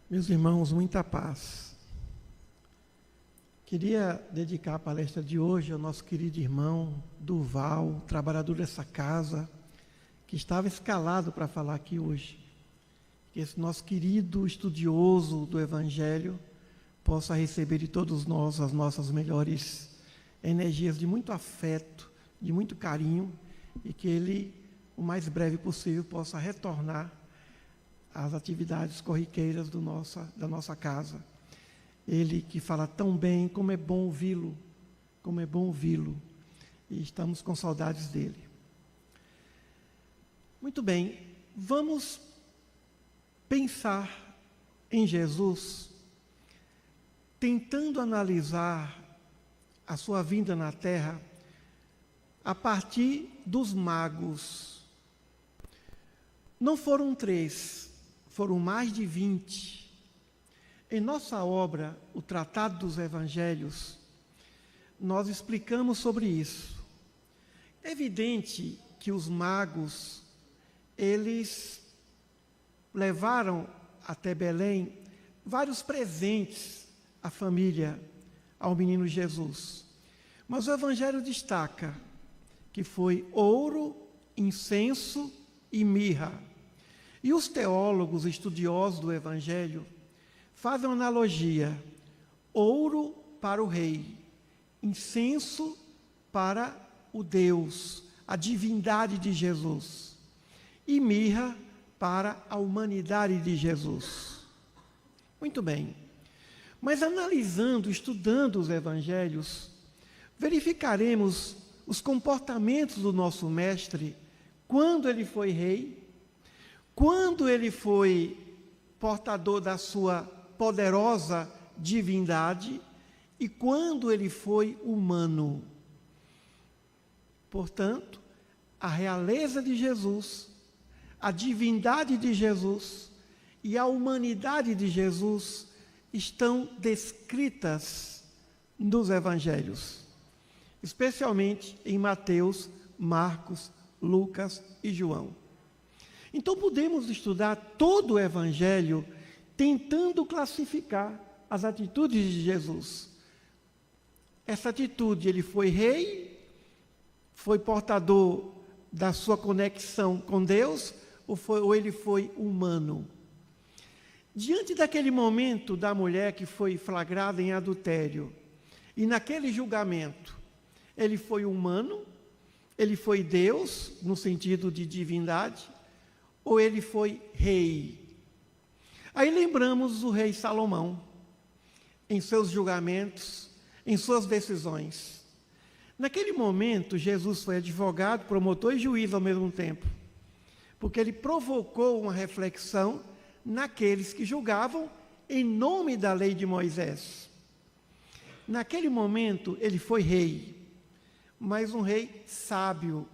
Meus irmãos, muita paz. Queria dedicar a palestra de hoje ao nosso querido irmão Durval, trabalhador dessa casa, que estava escalado para falar aqui hoje. Que esse nosso querido estudioso do Evangelho possa receber de todos nós as nossas melhores energias de muito afeto, de muito carinho, e que ele, o mais breve possível, possa retornar às atividades corriqueiras da nossa casa. Ele que fala tão bem, como é bom ouvi-lo, e estamos com saudades dele. Muito bem, vamos pensar em Jesus, tentando analisar a sua vinda na Terra a partir dos magos. Não foram 3, foram mais de 20. Em nossa obra, o Tratado dos Evangelhos, nós explicamos sobre isso. É evidente que os magos, eles levaram até Belém vários presentes à família, ao menino Jesus. Mas o Evangelho destaca que foi ouro, incenso e mirra. E os teólogos estudiosos do Evangelho fazem uma analogia: ouro para o rei, incenso para o Deus, a divindade de Jesus, e mirra para a humanidade de Jesus. Muito bem, mas analisando, estudando os Evangelhos, verificaremos os comportamentos do nosso Mestre quando ele foi rei, quando ele foi portador da sua poderosa divindade e quando ele foi humano. Portanto, a realeza de Jesus, a divindade de Jesus e a humanidade de Jesus estão descritas nos Evangelhos, especialmente em Mateus, Marcos, Lucas e João. Então podemos estudar todo o Evangelho tentando classificar as atitudes de Jesus. Essa atitude, ele foi rei, foi portador da sua conexão com Deus, ou ele foi humano? Diante daquele momento da mulher que foi flagrada em adultério, e naquele julgamento, ele foi humano, ele foi Deus, no sentido de divindade, ou ele foi rei? Aí lembramos o rei Salomão, em seus julgamentos, em suas decisões. Naquele momento, Jesus foi advogado, promotor e juiz ao mesmo tempo, porque ele provocou uma reflexão naqueles que julgavam em nome da lei de Moisés. Naquele momento, ele foi rei, mas um rei sábio.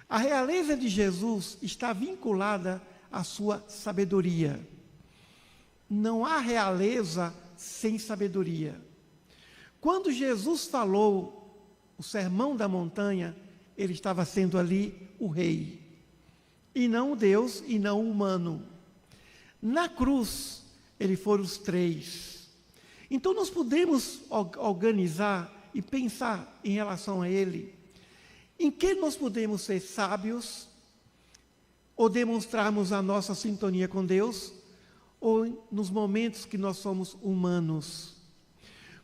A realeza de Jesus está vinculada à sua sabedoria. Não há realeza sem sabedoria. Quando Jesus falou o Sermão da Montanha, ele estava sendo ali o rei, e não o Deus, e não o humano. Na cruz, ele foi os 3. Então nós podemos organizar e pensar em relação a ele, em que nós podemos ser sábios, ou demonstrarmos a nossa sintonia com Deus, ou nos momentos que nós somos humanos.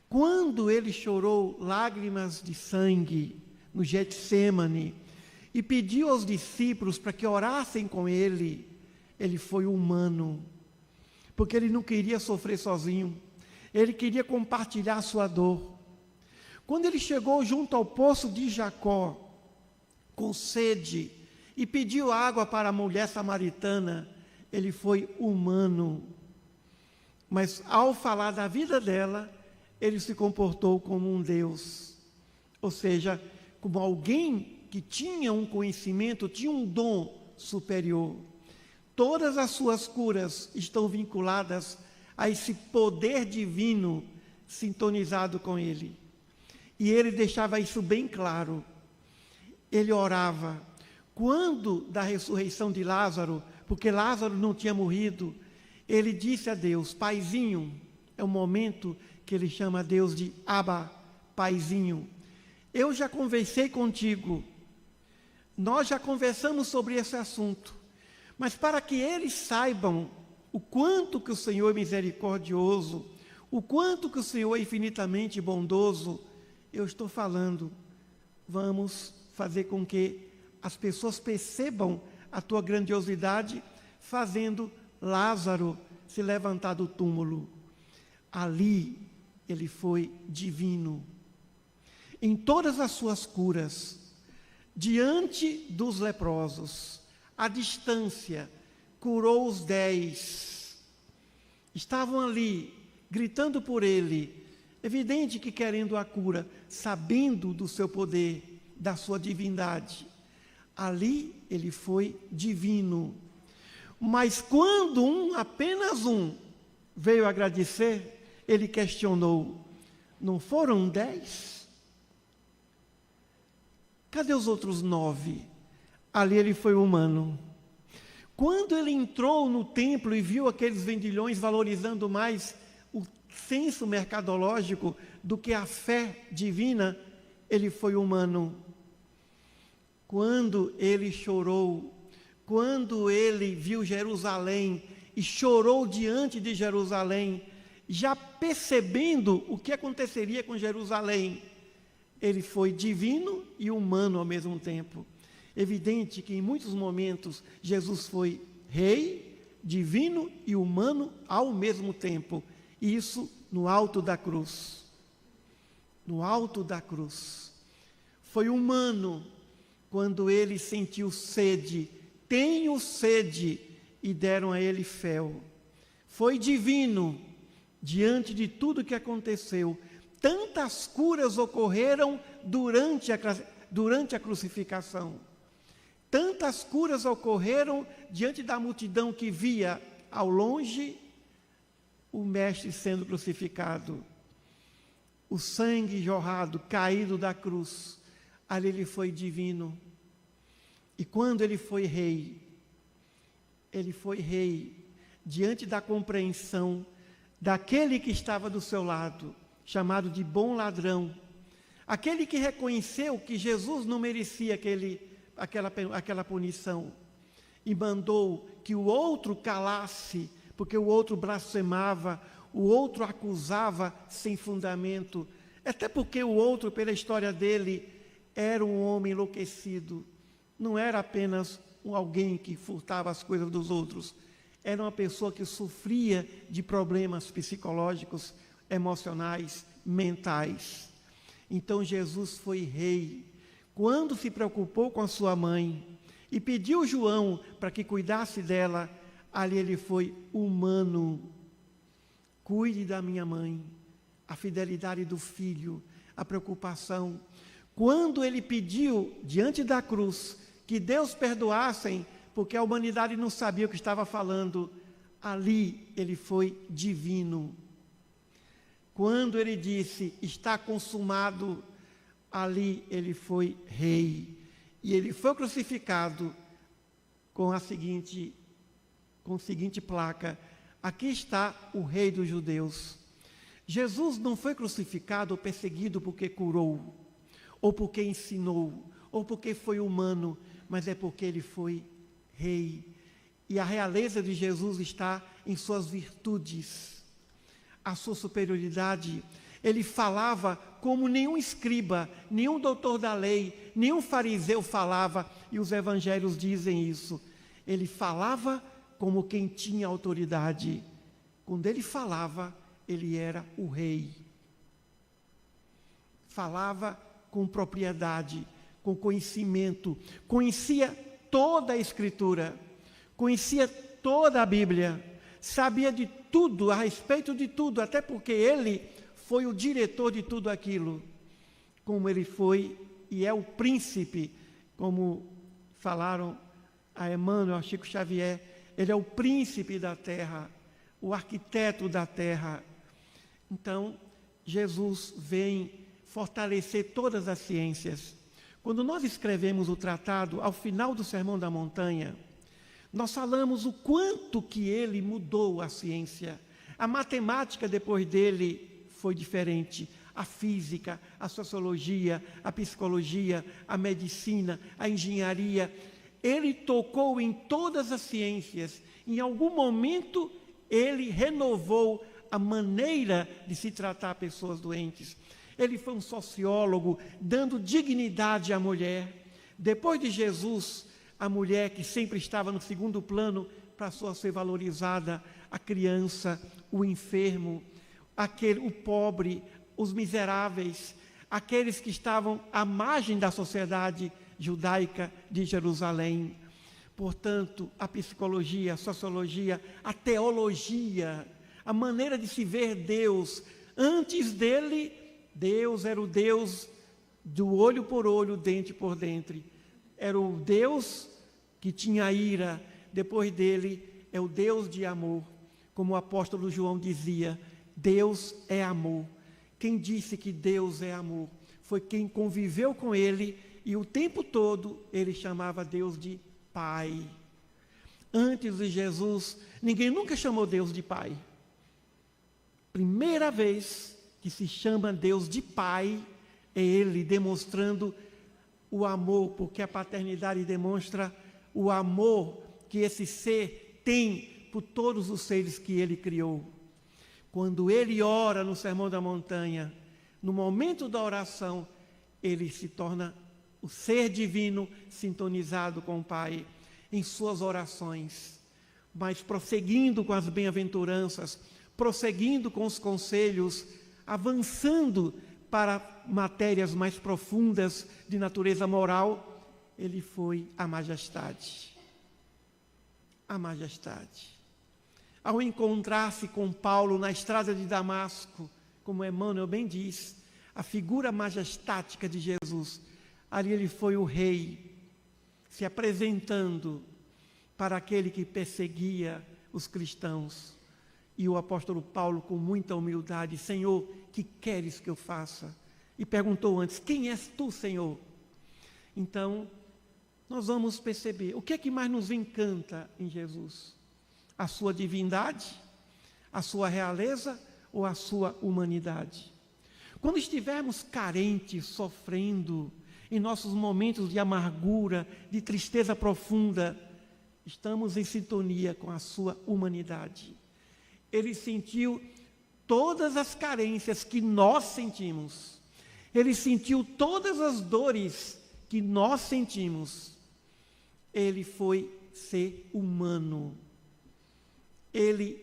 Quando ele chorou lágrimas de sangue no Getsêmani e pediu aos discípulos para que orassem com ele, ele foi humano, porque ele não queria sofrer sozinho, ele queria compartilhar a sua dor. Quando ele chegou junto ao poço de Jacó, com sede, e pediu água para a mulher samaritana, ele foi humano. Mas ao falar da vida dela, ele se comportou como um Deus, ou seja, como alguém que tinha um conhecimento, tinha um dom superior. Todas as suas curas estão vinculadas a esse poder divino sintonizado com ele. E ele deixava isso bem claro. Ele orava. Quando da ressurreição de Lázaro, porque Lázaro não tinha morrido, Ele disse a Deus, Paizinho, é o momento que ele chama a Deus de Abba, Paizinho. Eu já conversei contigo, nós já conversamos sobre esse assunto, mas para que eles saibam o quanto que o Senhor é misericordioso, o quanto que o Senhor é infinitamente bondoso, eu estou falando, vamos fazer com que as pessoas percebam a tua grandiosidade, fazendo Lázaro se levantar do túmulo. Ali ele foi divino. Em todas as suas curas, diante dos leprosos, à distância, curou os 10. Estavam ali, gritando por ele, evidente que querendo a cura, sabendo do seu poder, da sua divindade. Ali ele foi divino. Mas quando apenas um, veio agradecer, ele questionou, não foram 10? Cadê os outros 9? Ali ele foi humano. Quando ele entrou no templo e viu aqueles vendilhões valorizando mais o senso mercadológico do que a fé divina, ele foi humano. Quando ele chorou, quando ele viu Jerusalém e chorou diante de Jerusalém, já percebendo o que aconteceria com Jerusalém, ele foi divino e humano ao mesmo tempo. Evidente que em muitos momentos Jesus foi rei, divino e humano ao mesmo tempo. Isso no alto da cruz. No alto da cruz. Foi humano quando ele sentiu sede. Tenho sede, e deram a ele fel. Foi divino diante de tudo que aconteceu. Tantas curas ocorreram durante a crucificação. Tantas curas ocorreram diante da multidão que via ao longe o mestre sendo crucificado. O sangue jorrado, caído da cruz. Ali ele foi divino. E quando ele foi rei diante da compreensão daquele que estava do seu lado, chamado de bom ladrão, aquele que reconheceu que Jesus não merecia aquela punição, e mandou que o outro calasse, porque o outro blasfemava, o outro acusava sem fundamento, até porque o outro, pela história dele, era um homem enlouquecido, não era apenas alguém que furtava as coisas dos outros, era uma pessoa que sofria de problemas psicológicos, emocionais, mentais. Então Jesus foi rei. Quando se preocupou com a sua mãe e pediu João para que cuidasse dela, ali ele foi humano. Cuide da minha mãe, a fidelidade do filho, a preocupação. Quando ele pediu, diante da cruz, que Deus perdoassem, porque a humanidade não sabia o que estava falando, ali ele foi divino. Quando ele disse, está consumado, ali ele foi rei. E ele foi crucificado com a seguinte placa, aqui está o rei dos judeus. Jesus não foi crucificado ou perseguido porque curou, ou porque ensinou, ou porque foi humano, mas é porque ele foi rei. E a realeza de Jesus está em suas virtudes, a sua superioridade. Ele falava como nenhum escriba, nenhum doutor da lei, nenhum fariseu falava, e os evangelhos dizem isso. Ele falava como quem tinha autoridade. Quando ele falava, ele era o rei. Falava com propriedade, com conhecimento, conhecia toda a Escritura, conhecia toda a Bíblia, sabia de tudo, a respeito de tudo, até porque ele foi o diretor de tudo aquilo, como ele foi e é o príncipe, como falaram a Emmanuel, a Chico Xavier, ele é o príncipe da terra, o arquiteto da terra. Então, Jesus vem fortalecer todas as ciências. Quando nós escrevemos o tratado, ao final do Sermão da Montanha, Nós falamos o quanto que ele mudou a ciência. A matemática depois dele foi diferente. A física, a sociologia, a psicologia, a medicina, a engenharia. Ele tocou em todas as ciências. Em algum momento, ele renovou a maneira de se tratar pessoas doentes. Ele foi um sociólogo, dando dignidade à mulher. Depois de Jesus, a mulher que sempre estava no segundo plano passou a ser valorizada, a criança, o enfermo, o pobre, os miseráveis, aqueles que estavam à margem da sociedade judaica de Jerusalém. Portanto, a psicologia, a sociologia, a teologia, a maneira de se ver Deus. Antes dele, Deus era o Deus do olho por olho, dente por dente. Era o Deus que tinha ira. Depois dele, é o Deus de amor. Como o apóstolo João dizia, Deus é amor. Quem disse que Deus é amor foi quem conviveu com ele e o tempo todo ele chamava Deus de Pai. Antes de Jesus, ninguém nunca chamou Deus de Pai. Primeira vez que se chama Deus de Pai, é Ele demonstrando o amor, porque a paternidade demonstra o amor que esse ser tem por todos os seres que Ele criou. Quando Ele ora no Sermão da Montanha, no momento da oração, Ele se torna o ser divino sintonizado com o Pai em suas orações, mas prosseguindo com as bem-aventuranças, prosseguindo com os conselhos, avançando para matérias mais profundas de natureza moral, ele foi a majestade. A majestade. Ao encontrar-se com Paulo na estrada de Damasco, como Emmanuel bem diz, a figura majestática de Jesus, ali ele foi o rei, se apresentando para aquele que perseguia os cristãos. E o apóstolo Paulo, com muita humildade, Senhor, que queres que eu faça? E perguntou antes, quem és tu, Senhor? Então, nós vamos perceber, o que é que mais nos encanta em Jesus? A sua divindade, a sua realeza ou a sua humanidade? Quando estivermos carentes, sofrendo, em nossos momentos de amargura, de tristeza profunda, estamos em sintonia com a sua humanidade. Ele sentiu todas as carências que nós sentimos. Ele sentiu todas as dores que nós sentimos. Ele foi ser humano. Ele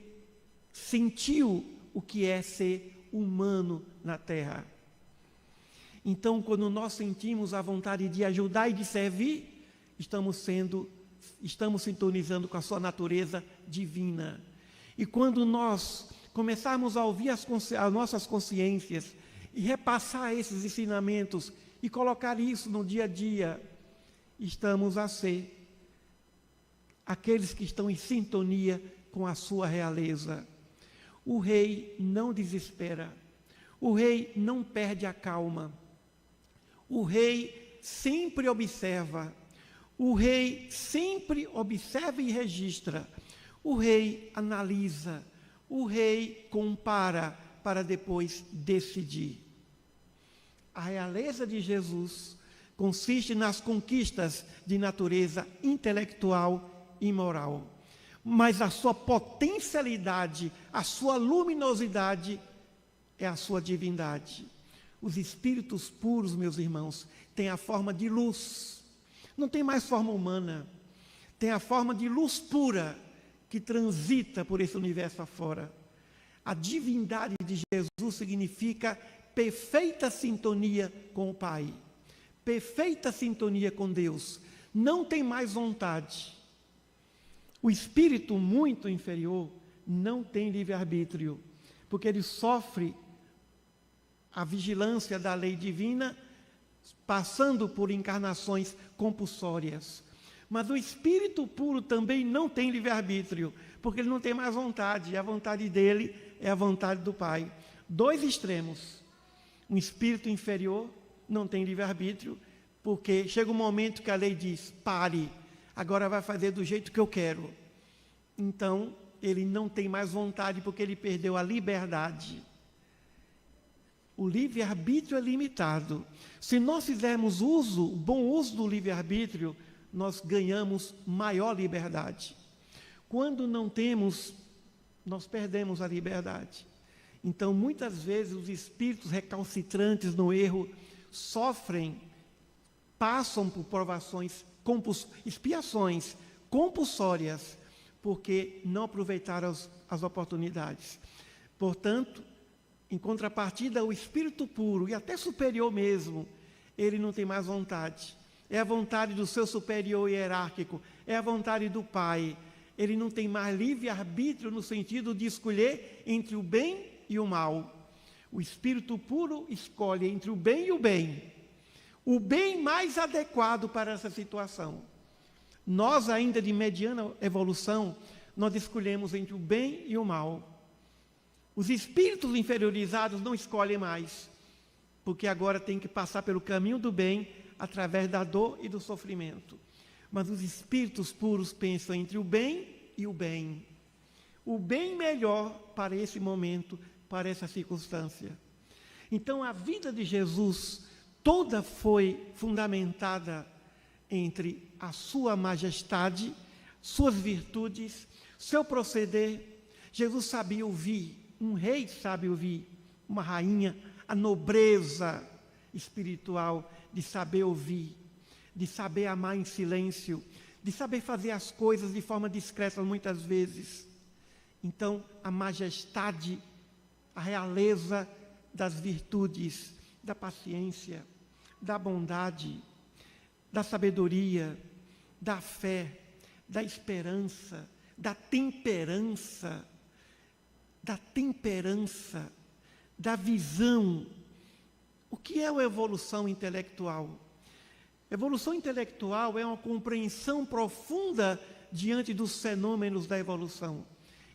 sentiu o que é ser humano na terra. Então, quando nós sentimos a vontade de ajudar e de servir, estamos sintonizando com a sua natureza divina. E quando nós começarmos a ouvir as nossas consciências e repassar esses ensinamentos e colocar isso no dia a dia, estamos a ser aqueles que estão em sintonia com a sua realeza. O rei não desespera, o rei não perde a calma, o rei sempre observa, o rei sempre observa e registra, o rei analisa, o rei compara para depois decidir. A realeza de Jesus consiste nas conquistas de natureza intelectual e moral, mas a sua potencialidade, a sua luminosidade é a sua divindade. Os espíritos puros, meus irmãos, têm a forma de luz, não tem mais forma humana, tem a forma de luz pura que transita por esse universo afora. A divindade de Jesus significa perfeita sintonia com o Pai, perfeita sintonia com Deus, não tem mais vontade. O espírito muito inferior não tem livre-arbítrio, porque ele sofre a vigilância da lei divina, passando por encarnações compulsórias. Mas o espírito puro também não tem livre-arbítrio, porque ele não tem mais vontade, e a vontade dele é a vontade do Pai. Dois extremos. Um espírito inferior não tem livre-arbítrio, porque chega um momento que a lei diz, pare. agora vai fazer do jeito que eu quero. Então, ele não tem mais vontade porque ele perdeu a liberdade. O livre-arbítrio é limitado. Se nós fizermos bom uso do livre-arbítrio, nós ganhamos maior liberdade. Quando não temos, nós perdemos a liberdade. Então, muitas vezes, os espíritos recalcitrantes no erro passam por provações, expiações compulsórias, porque não aproveitaram as oportunidades. Portanto, em contrapartida, o espírito puro, e até superior mesmo, ele não tem mais vontade. É a vontade do seu superior hierárquico, é a vontade do Pai. Ele não tem mais livre-arbítrio no sentido de escolher entre o bem e o mal. O espírito puro escolhe entre o bem e o bem mais adequado para essa situação. Nós, ainda de mediana evolução, nós escolhemos entre o bem e o mal. Os espíritos inferiorizados não escolhem mais, porque agora tem que passar pelo caminho do bem, através da dor e do sofrimento. Mas os espíritos puros pensam entre o bem e o bem. O bem melhor para esse momento, para essa circunstância. Então, a vida de Jesus toda foi fundamentada entre a sua majestade, suas virtudes, seu proceder. Jesus sabia ouvir, um rei sabe ouvir, uma rainha, a nobreza espiritual de saber ouvir, de saber amar em silêncio, de saber fazer as coisas de forma discreta muitas vezes. Então, a majestade, a realeza das virtudes, da paciência, da bondade, da sabedoria, da fé, da esperança, da temperança, da visão. O que é a evolução intelectual? Evolução intelectual é uma compreensão profunda diante dos fenômenos da evolução.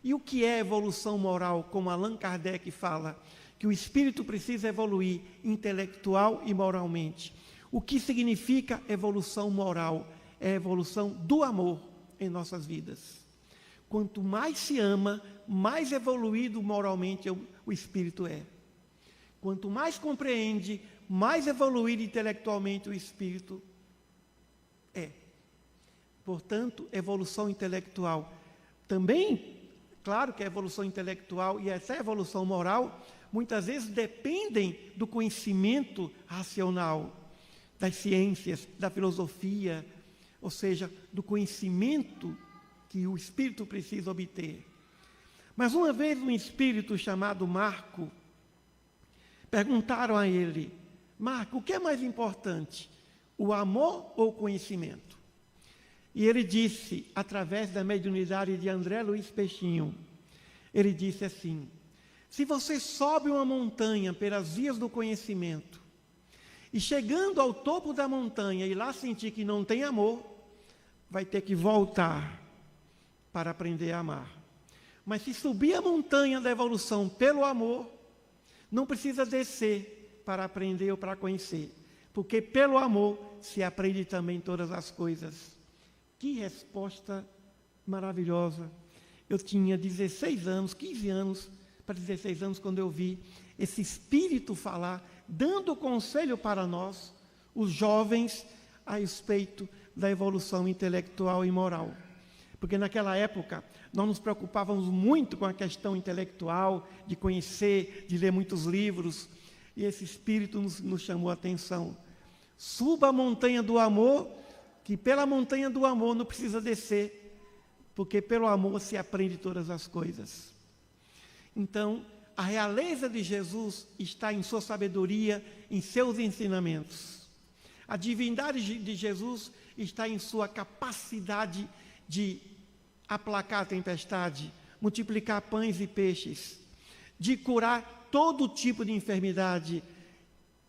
E o que é evolução moral, como Allan Kardec fala? Que o espírito precisa evoluir intelectual e moralmente. O que significa evolução moral? É a evolução do amor em nossas vidas. Quanto mais se ama, mais evoluído moralmente o espírito é. Quanto mais compreende, mais evoluído intelectualmente o espírito é. Portanto, evolução intelectual. Também, claro que a evolução intelectual e essa evolução moral, muitas vezes dependem do conhecimento racional, das ciências, da filosofia, ou seja, do conhecimento que o espírito precisa obter. Mas uma vez um espírito chamado Marco, perguntaram a ele: Marco, o que é mais importante, o amor ou o conhecimento? E ele disse, através da mediunidade de André Luiz Peixinho, ele disse assim: se você sobe uma montanha pelas vias do conhecimento, e chegando ao topo da montanha e lá sentir que não tem amor, vai ter que voltar para aprender a amar. Mas se subir a montanha da evolução pelo amor, não precisa descer para aprender ou para conhecer, porque pelo amor se aprende também todas as coisas. Que resposta maravilhosa! Eu tinha 16 anos, 15 anos, para 16 anos, quando eu vi esse espírito falar, dando conselho para nós, os jovens, a respeito da evolução intelectual e moral. Porque naquela época, nós nos preocupávamos muito com a questão intelectual, de conhecer, de ler muitos livros, e esse espírito nos chamou a atenção. Suba a montanha do amor, que pela montanha do amor não precisa descer, porque pelo amor se aprende todas as coisas. Então, a realeza de Jesus está em sua sabedoria, em seus ensinamentos. A divindade de Jesus está em sua capacidade de aplacar a tempestade, multiplicar pães e peixes, de curar todo tipo de enfermidade,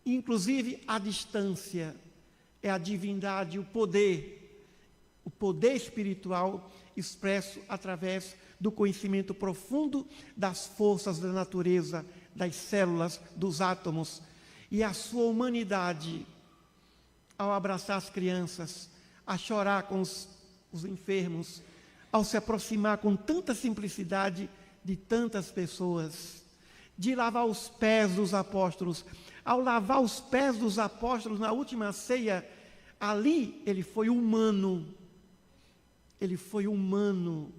inclusive a distância. É a divindade, o poder espiritual expresso através do conhecimento profundo das forças da natureza, das células, dos átomos, e a sua humanidade, ao abraçar as crianças, a chorar com os enfermos, ao se aproximar com tanta simplicidade de tantas pessoas, de lavar os pés dos apóstolos. Ao lavar os pés dos apóstolos na última ceia, ali ele foi humano. Ele foi humano,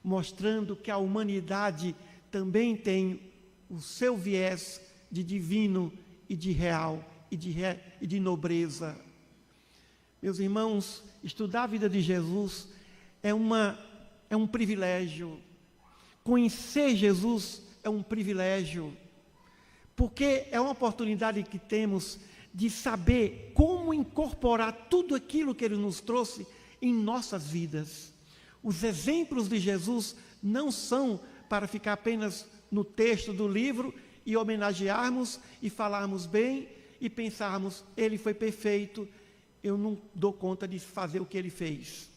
mostrando que a humanidade também tem o seu viés de divino e de real e de nobreza. Meus irmãos, estudar a vida de Jesus é um privilégio. Conhecer Jesus é um privilégio, porque é uma oportunidade que temos de saber como incorporar tudo aquilo que Ele nos trouxe em nossas vidas. Os exemplos de Jesus não são para ficar apenas no texto do livro e homenagearmos e falarmos bem e pensarmos, ele foi perfeito, eu não dou conta de fazer o que ele fez.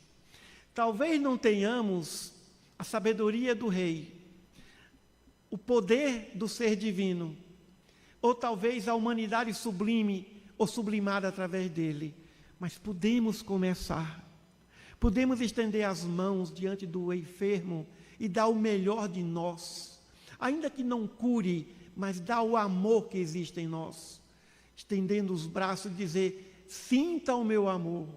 Talvez não tenhamos a sabedoria do rei, o poder do ser divino, ou talvez a humanidade sublime ou sublimada através dele, mas podemos começar. Podemos estender as mãos diante do enfermo e dar o melhor de nós, ainda que não cure, mas dá o amor que existe em nós, estendendo os braços e dizer, sinta o meu amor.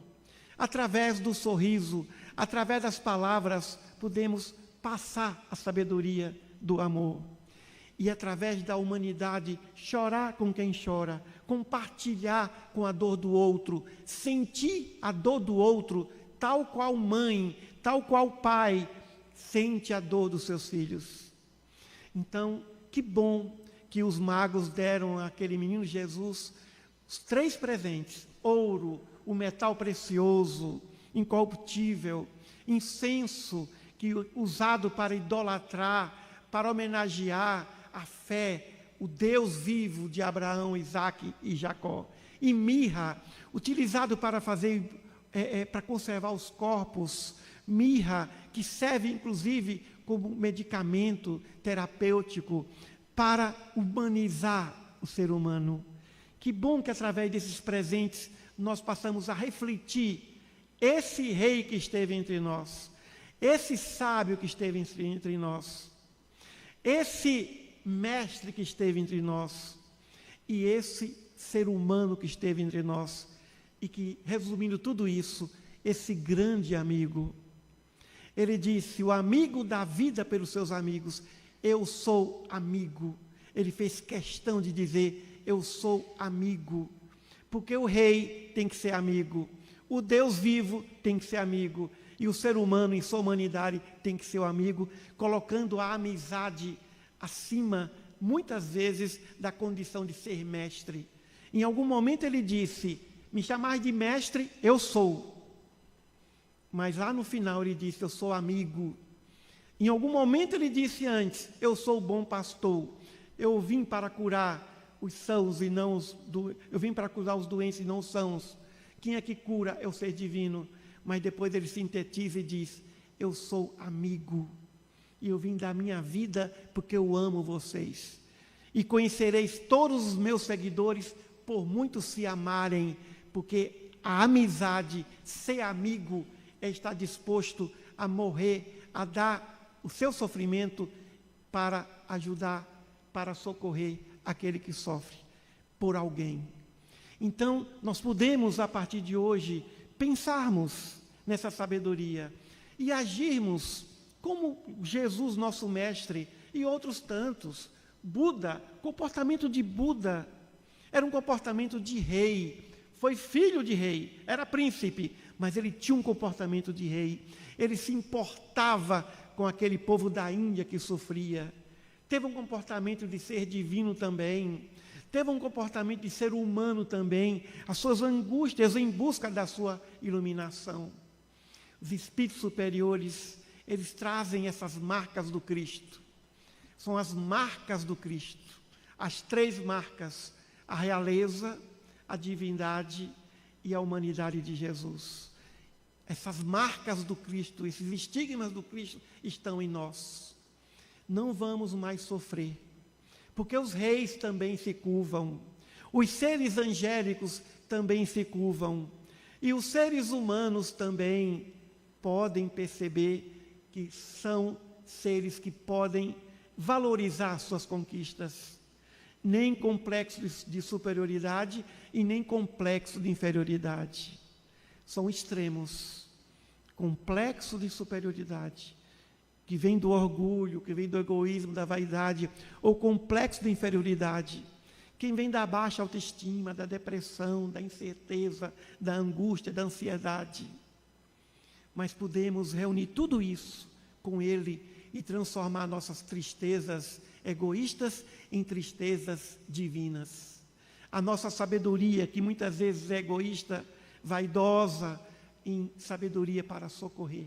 Através do sorriso, através das palavras, podemos passar a sabedoria do amor. E através da humanidade, chorar com quem chora, compartilhar com a dor do outro, sentir a dor do outro, tal qual mãe, tal qual pai, sente a dor dos seus filhos. Então, que bom que os magos deram àquele menino Jesus os 3 presentes: ouro, o metal precioso, incorruptível, incenso, usado para idolatrar, para homenagear a fé, o Deus vivo de Abraão, Isaque e Jacó, e mirra, utilizado para para conservar os corpos, mirra, que serve inclusive como medicamento terapêutico para humanizar o ser humano. Que bom que através desses presentes nós passamos a refletir esse rei que esteve entre nós, esse sábio que esteve entre nós, esse mestre que esteve entre nós e esse ser humano que esteve entre nós e que, resumindo tudo isso, esse grande amigo. Ele disse, o amigo dá vida pelos seus amigos, eu sou amigo. Ele fez questão de dizer, eu sou amigo, porque o rei tem que ser amigo, o Deus vivo tem que ser amigo, e o ser humano em sua humanidade tem que ser o amigo, colocando a amizade acima, muitas vezes, da condição de ser mestre. Em algum momento ele disse, me chamar de mestre, eu sou. Mas lá no final ele disse, eu sou amigo. Em algum momento ele disse antes, eu sou o bom pastor. Eu vim para curar os sãos e não eu vim para curar os doentes e não os sãos. Quem é que cura é o ser divino. Mas depois ele sintetiza e diz, eu sou amigo. E eu vim dar minha vida porque eu amo vocês. E conhecereis todos os meus seguidores por muitos se amarem, porque a amizade, ser amigo, é estar disposto a morrer, a dar o seu sofrimento para ajudar, para socorrer aquele que sofre por alguém. Então, nós podemos, a partir de hoje, pensarmos nessa sabedoria e agirmos como Jesus, nosso mestre, e outros tantos. Buda, comportamento de Buda, era um comportamento de rei, foi filho de rei, era príncipe, mas ele tinha um comportamento de rei, ele se importava com aquele povo da Índia que sofria, teve um comportamento de ser divino também, teve um comportamento de ser humano também, as suas angústias em busca da sua iluminação. Os espíritos superiores, eles trazem essas marcas do Cristo, são as marcas do Cristo, as 3 marcas, a realeza, a divindade e a humanidade de Jesus. Essas marcas do Cristo, esses estigmas do Cristo estão em nós. Não vamos mais sofrer, porque os reis também se curvam, os seres angélicos também se curvam, e os seres humanos também podem perceber que são seres que podem valorizar suas conquistas, nem complexo de superioridade e nem complexo de inferioridade. São extremos. Complexo de superioridade, que vem do orgulho, que vem do egoísmo, da vaidade, ou complexo de inferioridade, que vem da baixa autoestima, da depressão, da incerteza, da angústia, da ansiedade. Mas podemos reunir tudo isso com Ele e transformar nossas tristezas egoístas em tristezas divinas. A nossa sabedoria, que muitas vezes é egoísta, vaidosa, em sabedoria para socorrer.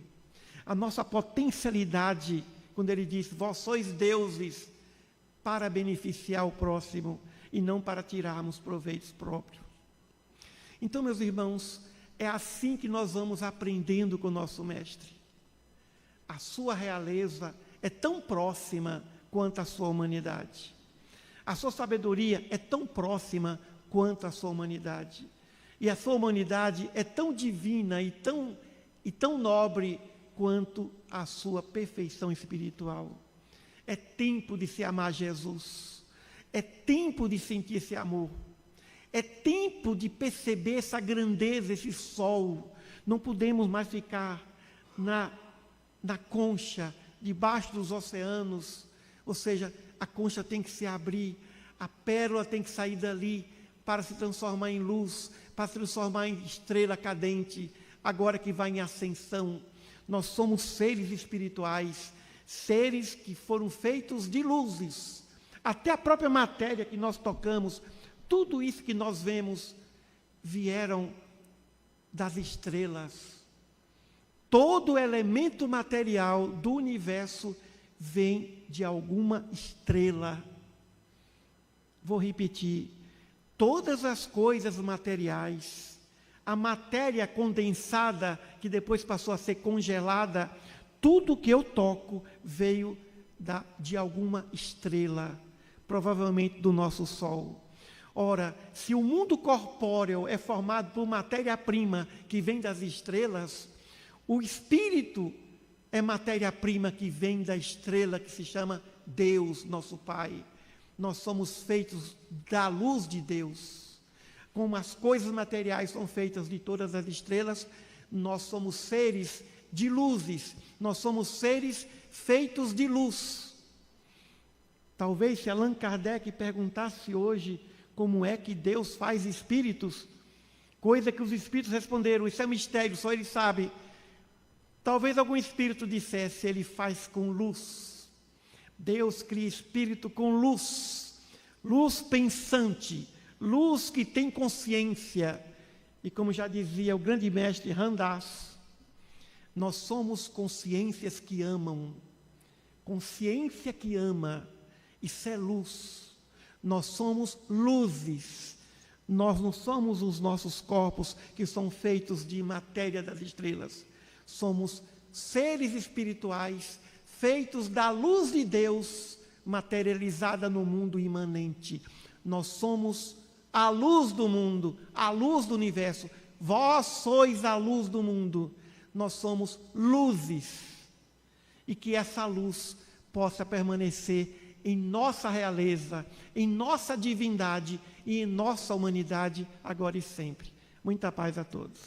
A nossa potencialidade, quando Ele diz, vós sois deuses, para beneficiar o próximo e não para tirarmos proveitos próprios. Então, meus irmãos, é assim que nós vamos aprendendo com o nosso Mestre. A sua realeza é tão próxima quanto a sua humanidade. A sua sabedoria é tão próxima quanto a sua humanidade. E a sua humanidade é tão divina e tão nobre quanto a sua perfeição espiritual. É tempo de se amar Jesus. É tempo de sentir esse amor. É tempo de perceber essa grandeza, esse sol. Não podemos mais ficar na concha, debaixo dos oceanos. Ou seja, a concha tem que se abrir, a pérola tem que sair dali para se transformar em luz, para se transformar em estrela cadente, agora que vai em ascensão. Nós somos seres espirituais, seres que foram feitos de luzes. Até a própria matéria que nós tocamos, tudo isso que nós vemos, vieram das estrelas. Todo elemento material do universo vem de alguma estrela. Vou repetir. Todas as coisas materiais, a matéria condensada, que depois passou a ser congelada, tudo que eu toco veio de alguma estrela, provavelmente do nosso Sol. Ora, se o mundo corpóreo é formado por matéria-prima que vem das estrelas, o Espírito é matéria-prima que vem da estrela que se chama Deus, nosso Pai. Nós somos feitos da luz de Deus. Como as coisas materiais são feitas de todas as estrelas, nós somos seres de luzes, nós somos seres feitos de luz. Talvez se Allan Kardec perguntasse hoje como é que Deus faz espíritos, coisa que os espíritos responderam, isso é um mistério, só Ele sabe. Talvez algum espírito dissesse, Ele faz com luz. Deus cria espírito com luz, luz pensante, luz que tem consciência. E como já dizia o grande mestre Ramdas, nós somos consciências que amam, consciência que ama, isso é luz. Nós somos luzes, nós não somos os nossos corpos que são feitos de matéria das estrelas, somos seres espirituais feitos da luz de Deus, materializada no mundo imanente. Nós somos a luz do mundo, a luz do universo. Vós sois a luz do mundo. Nós somos luzes. E que essa luz possa permanecer em nossa realeza, em nossa divindade e em nossa humanidade, agora e sempre. Muita paz a todos.